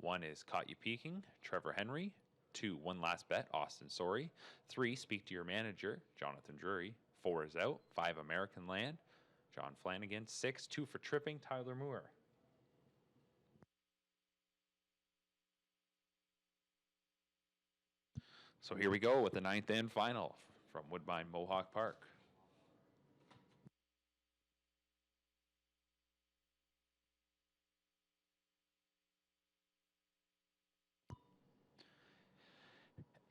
1 is Caught You Peeking, Trevor Henry. 2, One Last Bet, Austin Sorey. 3, Speak to Your Manager, Jonathan Drury. 4 is Out, 5, American Land, John Flanagan. 6, 2 for Tripping, Tyler Moore. So here we go with the 9th and final from Woodbine Mohawk Park.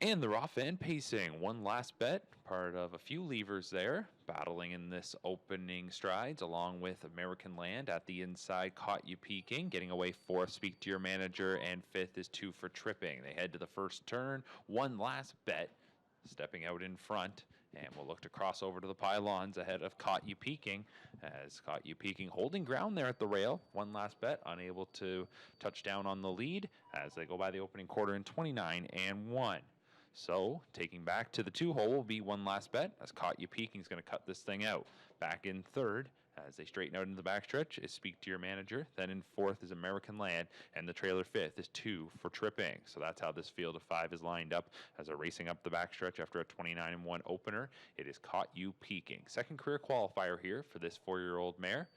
And they're off and pacing. One Last Bet, part of a few levers there, battling in this opening strides, along with American Land at the inside, Caught You Peeking, getting away 4th, Speak to Your Manager, and 5th is 2 for Tripping. They head to the first turn. One Last Bet, stepping out in front, and we'll look to cross over to the pylons ahead of Caught You Peeking, as Caught You Peeking holding ground there at the rail. One Last Bet, unable to touch down on the lead as they go by the opening quarter in 29 and 1. So, taking back to the 2-hole will be One Last Bet, as Caught You Peeking is going to cut this thing out. Back in 3rd, as they straighten out into the backstretch, is Speak to Your Manager. Then in 4th is American Land, and the trailer 5th is 2 for Tripping. So that's how this field of 5 is lined up as they're racing up the backstretch after a 29-1 opener. It is Caught You Peeking. Second career qualifier here for this 4-year-old mare.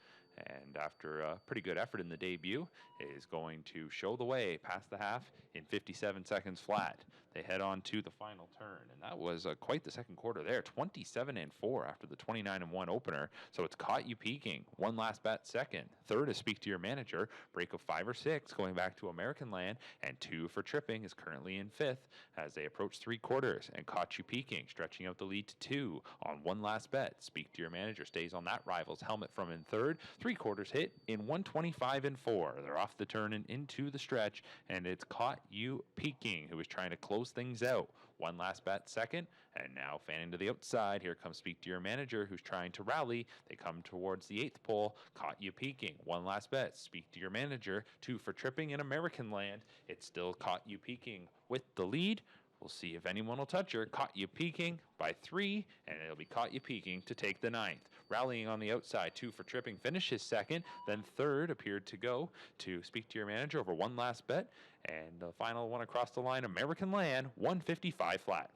And after a pretty good effort in the debut, is going to show the way past the half in 57 seconds flat. They head on to the final turn, and that was quite the second quarter there, 27-4 after the 29-1 opener. So it's Caught You Peeking. One Last Bet second. 3rd is Speak to Your Manager. Break of 5 or 6 going back to American Land, and 2 for Tripping is currently in 5th as they approach 3 quarters. And Caught You Peeking stretching out the lead to 2 on One Last Bet. Speak to Your Manager stays on that rival's helmet from in 3rd. 3 quarters hit in 125-4. They're off the turn and into the stretch, and it's Caught You Peeking who is trying to close things out. One Last Bet second, and now fanning to the outside. Here comes Speak to Your Manager, who's trying to rally. They come towards the 8th pole. Caught You Peeking. One Last Bet. Speak to Your Manager. 2 for Tripping in American Land. It's still Caught You Peeking with the lead. We'll see if anyone will touch her. Caught You Peeking by 3, and it'll be Caught You Peeking to take the 9th. Rallying on the outside, 2 for Tripping finishes 2nd. Then 3rd appeared to go to Speak to Your Manager over One Last Bet. And the final one across the line, American Land, 155 flat.